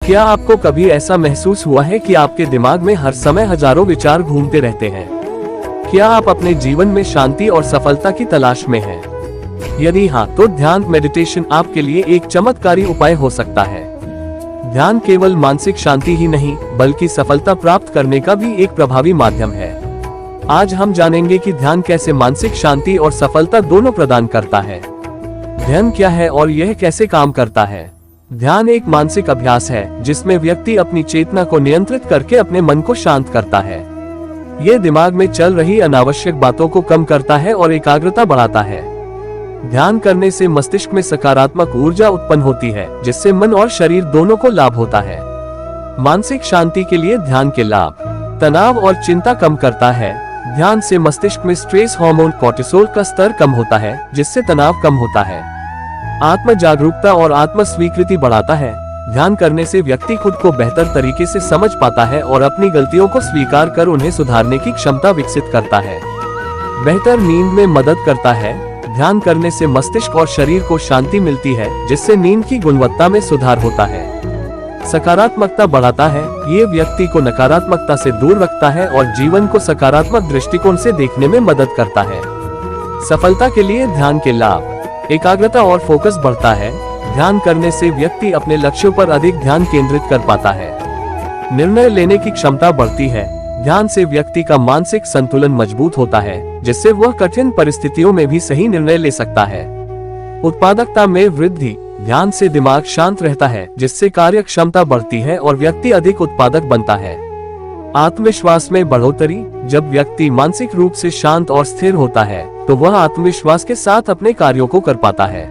क्या आपको कभी ऐसा महसूस हुआ है कि आपके दिमाग में हर समय हजारों विचार घूमते रहते हैं? क्या आप अपने जीवन में शांति और सफलता की तलाश में हैं? यदि हाँ, तो ध्यान मेडिटेशन आपके लिए एक चमत्कारी उपाय हो सकता है। ध्यान केवल मानसिक शांति ही नहीं, बल्कि सफलता प्राप्त करने का भी एक प्रभावी माध्यम है। आज हम जानेंगे कि ध्यान कैसे मानसिक शांति और सफलता दोनों प्रदान करता है। ध्यान क्या है और यह कैसे काम करता है? ध्यान एक मानसिक अभ्यास है जिसमें व्यक्ति अपनी चेतना को नियंत्रित करके अपने मन को शांत करता है। यह दिमाग में चल रही अनावश्यक बातों को कम करता है और एकाग्रता बढ़ाता है। ध्यान करने से मस्तिष्क में सकारात्मक ऊर्जा उत्पन्न होती है, जिससे मन और शरीर दोनों को लाभ होता है। मानसिक शांति के लिए ध्यान के लाभ: तनाव और चिंता कम करता है। ध्यान से मस्तिष्क में स्ट्रेस हार्मोन कोर्टिसोल का स्तर कम होता है, जिससे तनाव कम होता है। आत्म जागरूकता और आत्म स्वीकृति बढ़ाता है। ध्यान करने से व्यक्ति खुद को बेहतर तरीके से समझ पाता है और अपनी गलतियों को स्वीकार कर उन्हें सुधारने की क्षमता विकसित करता है। बेहतर नींद में मदद करता है। ध्यान करने से मस्तिष्क और शरीर को शांति मिलती है, जिससे नींद की गुणवत्ता में सुधार होता है। सकारात्मकता बढ़ाता है। ये व्यक्ति को नकारात्मकता से दूर रखता है और जीवन को सकारात्मक दृष्टिकोण से देखने में मदद करता है। सफलता के लिए ध्यान के लाभ: एकाग्रता और फोकस बढ़ता है। ध्यान करने से व्यक्ति अपने लक्ष्यों पर अधिक ध्यान केंद्रित कर पाता है। निर्णय लेने की क्षमता बढ़ती है। ध्यान से व्यक्ति का मानसिक संतुलन मजबूत होता है, जिससे वह कठिन परिस्थितियों में भी सही निर्णय ले सकता है। उत्पादकता में वृद्धि: ध्यान से दिमाग शांत रहता है, जिससे कार्य क्षमता बढ़ती है और व्यक्ति अधिक उत्पादक बनता है। आत्मविश्वास में बढ़ोतरी: जब व्यक्ति मानसिक रूप से शांत और स्थिर होता है, तो वह आत्मविश्वास के साथ अपने कार्यों को कर पाता है।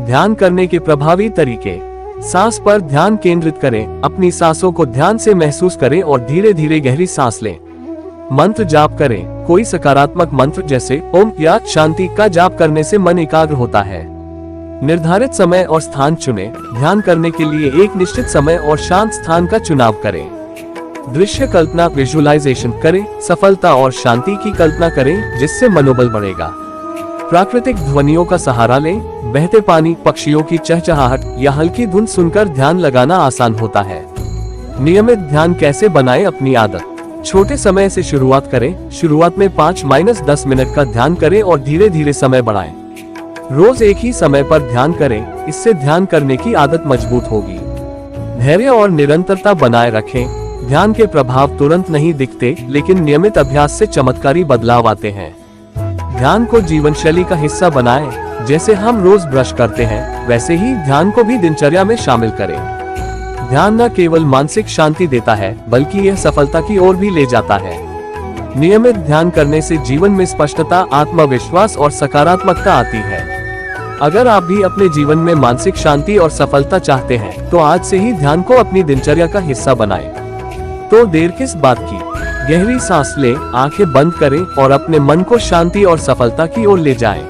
ध्यान करने के प्रभावी तरीके: सांस पर ध्यान केंद्रित करें। अपनी सांसों को ध्यान से महसूस करें और धीरे धीरे गहरी सांस लें। मंत्र जाप करें। कोई सकारात्मक मंत्र जैसे ओम या शांति का जाप करने से मन एकाग्र होता है। निर्धारित समय और स्थान चुनें। ध्यान करने के लिए एक निश्चित समय और शांत स्थान का चुनाव करें। दृश्य कल्पना विजुअलाइजेशन करें। सफलता और शांति की कल्पना करें, जिससे मनोबल बढ़ेगा। प्राकृतिक ध्वनियों का सहारा लें। बहते पानी, पक्षियों की चहचहाहट या हल्की धुन सुनकर ध्यान लगाना आसान होता है। नियमित ध्यान कैसे बनाएं? अपनी आदत: छोटे समय से शुरुआत करें। शुरुआत में 5-10 मिनट का ध्यान करें और धीरे धीरे समय बढ़ाएं। रोज एक ही समय पर ध्यान करें। इससे ध्यान करने की आदत मजबूत होगी। धैर्य और निरंतरता बनाए रखें। ध्यान के प्रभाव तुरंत नहीं दिखते, लेकिन नियमित अभ्यास से चमत्कारी बदलाव आते हैं। ध्यान को जीवन शैली का हिस्सा बनाएं। जैसे हम रोज ब्रश करते हैं, वैसे ही ध्यान को भी दिनचर्या में शामिल करें। ध्यान न केवल मानसिक शांति देता है, बल्कि यह सफलता की ओर भी ले जाता है। नियमित ध्यान करने से जीवन में स्पष्टता, आत्मविश्वास और सकारात्मकता आती है। अगर आप भी अपने जीवन में मानसिक शांति और सफलता चाहते हैं, तो आज से ही ध्यान को अपनी दिनचर्या का हिस्सा बनाएं। तो देर किस बात की? गहरी सांस लें, आंखें बंद करें और अपने मन को शांति और सफलता की ओर ले जाएं।